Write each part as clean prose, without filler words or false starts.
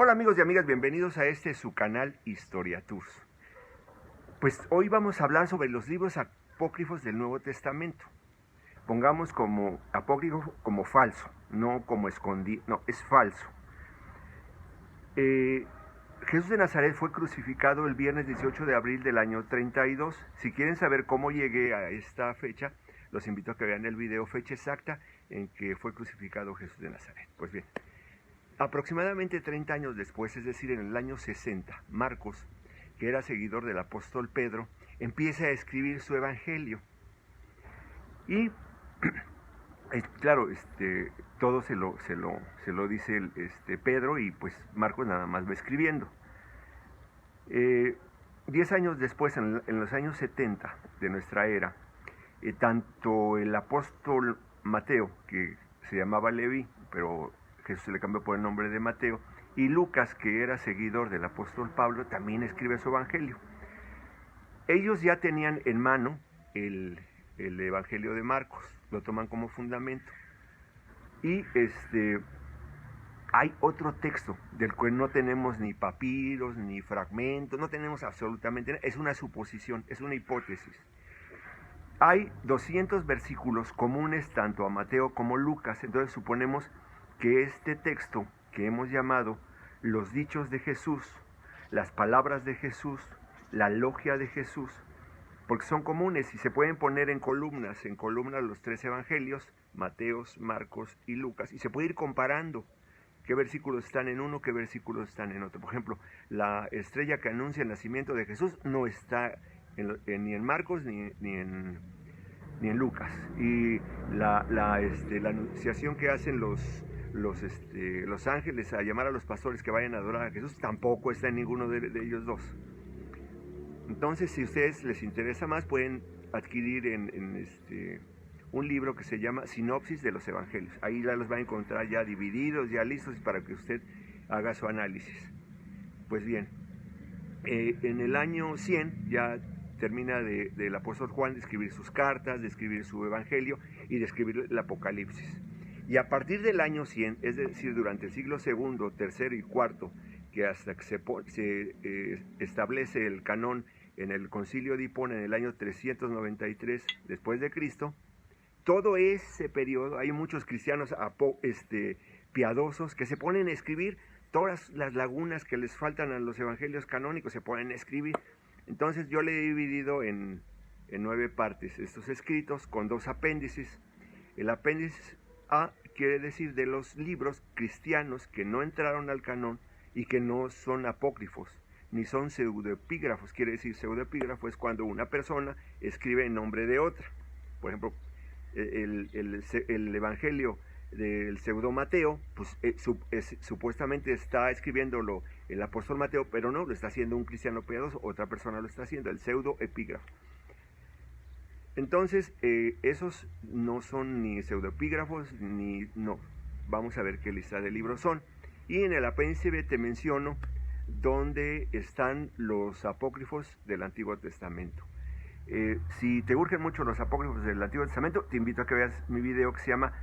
Hola amigos y amigas, bienvenidos a su canal Historia Tours. Pues hoy vamos a hablar sobre los libros apócrifos del Nuevo Testamento. Pongamos como apócrifo como falso, no como escondido, no, es falso. Jesús de Nazaret fue crucificado el viernes 18 de abril del año 32. Si quieren saber cómo llegué a esta fecha, los invito a que vean el video, fecha exacta en que fue crucificado Jesús de Nazaret. Pues bien, aproximadamente 30 años después, es decir, en el año 60, Marcos, que era seguidor del apóstol Pedro, empieza a escribir su evangelio. Y claro, todo se lo dice Pedro, y pues Marcos nada más va escribiendo. 10 años después, en los años 70 de nuestra era, tanto el apóstol Mateo, que se llamaba Leví, pero Jesús se le cambió por el nombre de Mateo, y Lucas, que era seguidor del apóstol Pablo, también escribe su evangelio. Ellos ya tenían en mano el evangelio de Marcos, lo toman como fundamento. Y hay otro texto del cual no tenemos ni papiros, ni fragmentos, no tenemos absolutamente nada, es una suposición, es una hipótesis. Hay 200 versículos comunes tanto a Mateo como Lucas, entonces suponemos que este texto que hemos llamado los dichos de Jesús, las palabras de Jesús, la logia de Jesús, porque son comunes y se pueden poner en columnas los tres evangelios, Mateos, Marcos y Lucas, y se puede ir comparando qué versículos están en uno, qué versículos están en otro. Por ejemplo, la estrella que anuncia el nacimiento de Jesús no está ni en Marcos ni en Lucas. Y la anunciación que hacen los ángeles a llamar a los pastores que vayan a adorar a Jesús tampoco está en ninguno de ellos dos. Entonces, si a ustedes les interesa más, pueden adquirir un libro que se llama Sinopsis de los Evangelios. Ahí ya los va a encontrar ya divididos, ya listos para que usted haga su análisis. Pues bien, en el año 100 ya termina del apóstol Juan de escribir sus cartas, de escribir su evangelio y de escribir el Apocalipsis. Y a partir del año 100, es decir, durante el siglo segundo, tercero y cuarto, que hasta que se establece el canón en el concilio de Hipona en el año 393 después de Cristo, todo ese periodo hay muchos cristianos piadosos que se ponen a escribir todas las lagunas que les faltan a los evangelios canónicos, se ponen a escribir. Entonces yo le he dividido en 9 partes estos escritos con 2 apéndices. El apéndice A quiere decir de los libros cristianos que no entraron al canón y que no son apócrifos, ni son pseudoepígrafos. Quiere decir, pseudoepígrafo es cuando una persona escribe en nombre de otra. Por ejemplo, el evangelio del pseudo Mateo, pues supuestamente está escribiéndolo el apóstol Mateo, pero no, lo está haciendo un cristiano piadoso, otra persona lo está haciendo, el pseudo epígrafo. Entonces, esos no son ni pseudoepígrafos, ni no. Vamos a ver qué lista de libros son. Y en el apéndice B te menciono dónde están los apócrifos del Antiguo Testamento. Si te urgen mucho los apócrifos del Antiguo Testamento, te invito a que veas mi video que se llama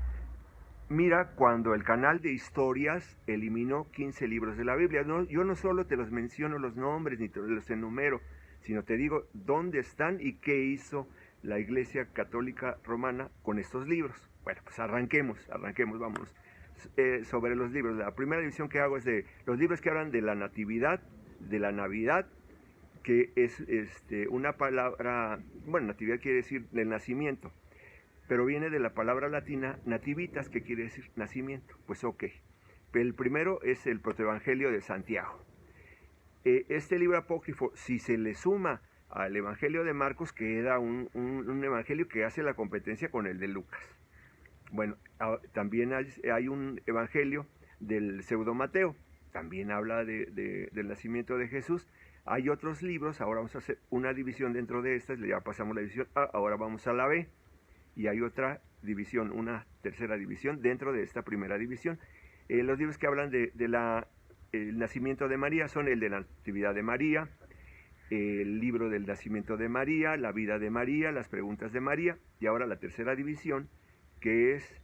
Mira cuando el canal de historias eliminó 15 libros de la Biblia. No, yo no solo te los menciono los nombres ni te los enumero, sino te digo dónde están y qué hizo la Iglesia Católica Romana con estos libros. Bueno, pues arranquemos, vámonos. Sobre los libros, la primera división que hago es de los libros que hablan de la natividad, de la Navidad, que es una palabra, bueno, natividad quiere decir del nacimiento, pero viene de la palabra latina nativitas, que quiere decir nacimiento. Pues ok, el primero es el protoevangelio de Santiago. Este libro apócrifo, si se le suma al evangelio de Marcos, queda un evangelio que hace la competencia con el de Lucas. Bueno, también hay un evangelio del pseudo Mateo, también habla del nacimiento de Jesús. Hay otros libros, ahora vamos a hacer una división dentro de estas, ya pasamos la división A, ahora vamos a la B, y hay otra división, una tercera división dentro de esta primera división. Los libros que hablan el nacimiento de María son el de la Natividad de María, el libro del nacimiento de María, la vida de María, las preguntas de María, y ahora la tercera división, que es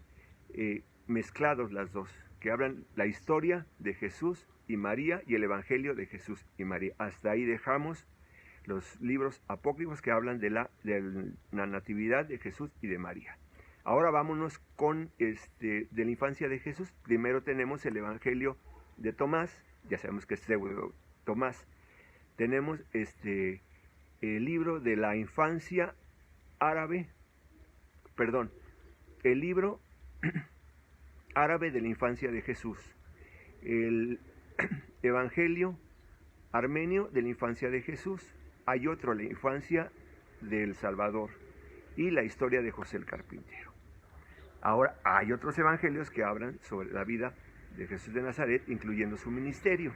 mezclados las dos, que hablan la historia de Jesús y María y el Evangelio de Jesús y María. Hasta ahí dejamos los libros apócrifos que hablan de la natividad de Jesús y de María. Ahora vámonos con de la infancia de Jesús. Primero tenemos el Evangelio de Tomás, ya sabemos que es pseudo Tomás. Tenemos el libro de la infancia árabe, perdón, el libro árabe de la infancia de Jesús, el Evangelio armenio de la infancia de Jesús, hay otro, la infancia del Salvador, y la historia de José el Carpintero. Ahora hay otros evangelios que hablan sobre la vida de Jesús de Nazaret, incluyendo su ministerio.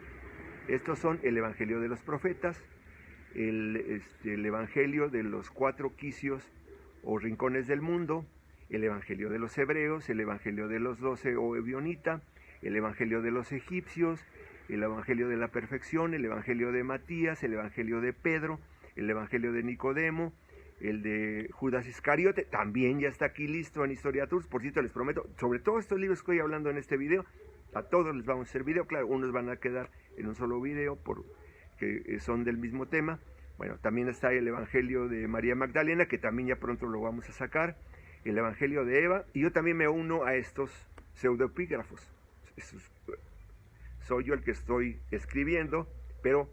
Estos son el Evangelio de los profetas, el Evangelio de los 4 quicios o rincones del mundo, el Evangelio de los hebreos, el Evangelio de los 12 o Ebionita, el Evangelio de los egipcios, el Evangelio de la perfección, el Evangelio de Matías, el Evangelio de Pedro, el Evangelio de Nicodemo, el de Judas Iscariote, también ya está aquí listo en Historia Tours. Por cierto, les prometo, sobre todos estos libros que estoy hablando en este video, a todos les vamos a hacer video, claro, unos van a quedar en un solo video porque son del mismo tema. Bueno, también está el Evangelio de María Magdalena, que también ya pronto lo vamos a sacar, el Evangelio de Eva, y yo también me uno a estos pseudoepígrafos. Soy yo el que estoy escribiendo, pero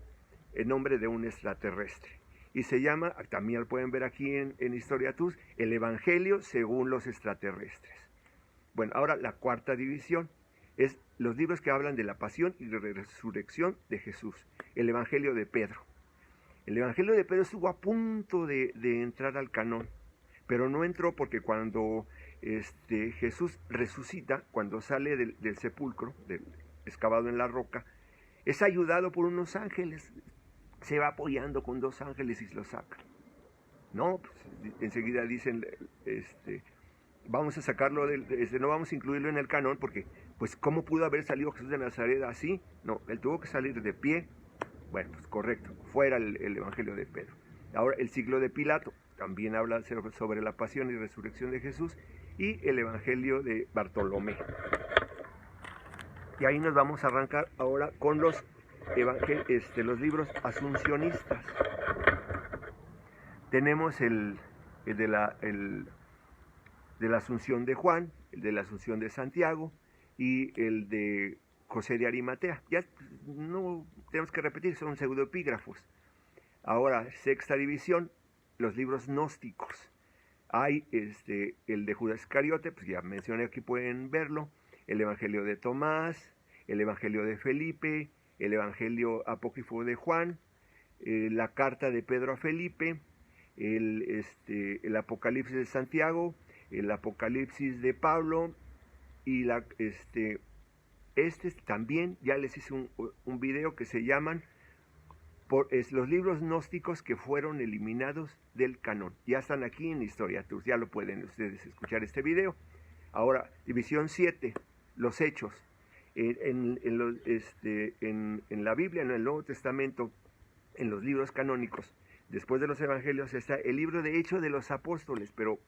en nombre de un extraterrestre. Y se llama, también lo pueden ver aquí en Historia Tours, el Evangelio según los extraterrestres. Bueno, ahora la cuarta división es los libros que hablan de la pasión y la resurrección de Jesús. El Evangelio de Pedro. El Evangelio de Pedro estuvo a punto de entrar al canon, pero no entró porque cuando Jesús resucita, cuando sale del sepulcro, excavado en la roca, es ayudado por unos ángeles. Se va apoyando con 2 ángeles y lo sacan. No, pues, enseguida dicen, vamos a sacarlo, no vamos a incluirlo en el canon porque, pues, ¿cómo pudo haber salido Jesús de Nazaret así? No, él tuvo que salir de pie. Bueno, pues correcto, fuera el Evangelio de Pedro. Ahora, el siglo de Pilato también habla sobre la pasión y resurrección de Jesús, y el Evangelio de Bartolomé. Y ahí nos vamos a arrancar ahora con los libros asuncionistas. Tenemos el de la Asunción de Juan, el de la Asunción de Santiago y el de José de Arimatea. Ya no tenemos que repetir, son pseudoepígrafos. Ahora, sexta división, los libros gnósticos. Hay el de Judas Iscariote, pues ya mencioné, aquí pueden verlo, el Evangelio de Tomás, el Evangelio de Felipe, el Evangelio apócrifo de Juan, la carta de Pedro a Felipe, el Apocalipsis de Santiago, el Apocalipsis de Pablo, y también ya les hice un video que se llaman los libros gnósticos que fueron eliminados del canon. Ya están aquí en Historia Tours, ya lo pueden ustedes escuchar este video. Ahora, división 7, los hechos. En la Biblia, en el Nuevo Testamento, en los libros canónicos, después de los evangelios está el libro de Hechos de los Apóstoles, pero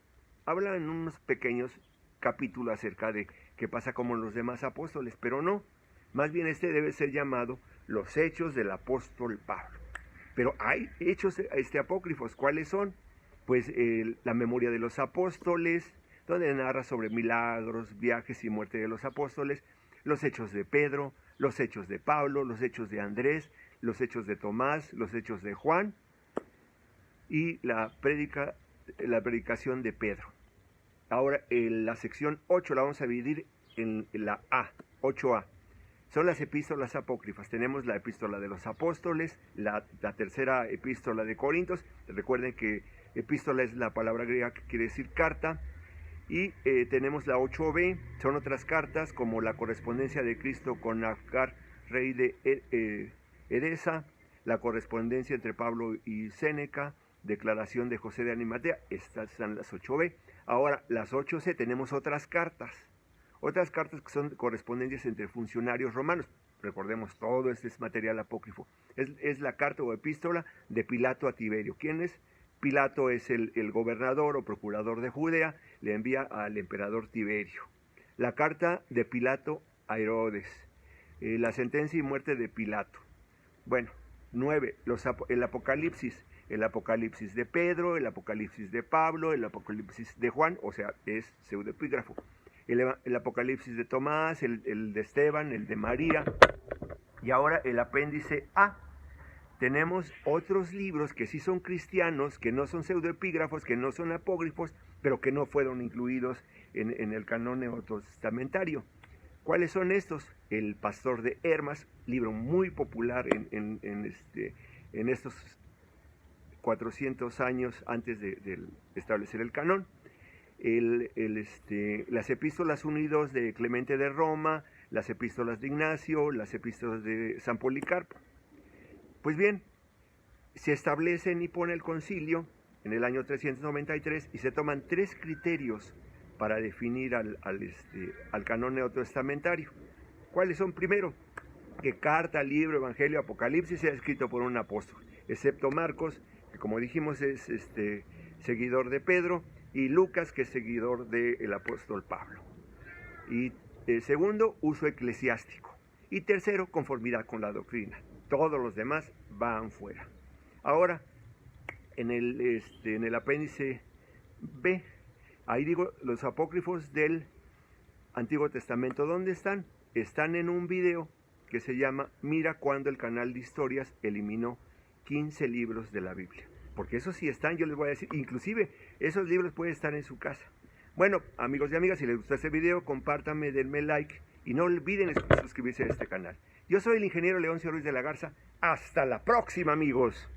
habla en unos pequeños capítulos acerca de qué pasa con los demás apóstoles, pero no, más bien debe ser llamado los Hechos del Apóstol Pablo. Pero hay hechos apócrifos, ¿cuáles son? Pues la memoria de los apóstoles, donde narra sobre milagros, viajes y muerte de los apóstoles, los hechos de Pedro, los hechos de Pablo, los hechos de Andrés, los hechos de Tomás, los hechos de Juan, y la predicación de Pedro. Ahora, en la sección 8 la vamos a dividir en la A, 8A. Son las epístolas apócrifas. Tenemos la epístola de los apóstoles, la tercera epístola de Corintios. Recuerden que epístola es la palabra griega que quiere decir carta. Y tenemos la 8b, son otras cartas como la correspondencia de Cristo con Agar, rey de Edesa, la correspondencia entre Pablo y Séneca, declaración de José de Arimatea. Estas son las 8b. Ahora, las 8c tenemos otras cartas que son correspondencias entre funcionarios romanos. Recordemos, todo este es material apócrifo. Es la carta o epístola de Pilato a Tiberio. ¿Quién es? Pilato es el gobernador o procurador de Judea, le envía al emperador Tiberio. La carta de Pilato a Herodes. la sentencia y muerte de Pilato. Bueno, 9, el Apocalipsis de Pedro, el Apocalipsis de Pablo, el Apocalipsis de Juan, o sea, es pseudoepígrafo. El Apocalipsis de Tomás, el de Esteban, el de María, y ahora el apéndice A. Tenemos otros libros que sí son cristianos, que no son pseudoepígrafos, que no son apócrifos, pero que no fueron incluidos en el canon neotestamentario. ¿Cuáles son estos? El Pastor de Hermas, libro muy popular en estos 400 años antes de establecer el canon. Las epístolas unidos de Clemente de Roma, las epístolas de Ignacio, las epístolas de San Policarpo. Pues bien, se establecen y pone el concilio en el año 393 y se toman 3 criterios para definir al canon neotestamentario. ¿Cuáles son? Primero, que carta, libro, evangelio, apocalipsis sea escrito por un apóstol, excepto Marcos, que como dijimos es seguidor de Pedro, y Lucas, que es seguidor del apóstol Pablo. Y segundo, uso eclesiástico. Y tercero, conformidad con la doctrina. Todos los demás van fuera. Ahora, en el apéndice B, ahí digo los apócrifos del Antiguo Testamento. ¿Dónde están? Están en un video que se llama Mira cuando el canal de historias eliminó 15 libros de la Biblia. Porque esos sí están, yo les voy a decir, inclusive esos libros pueden estar en su casa. Bueno, amigos y amigas, si les gustó este video, compártanme, denme like y no olviden suscribirse a este canal. Yo soy el ingeniero Leoncio Ruiz de la Garza. Hasta la próxima, amigos.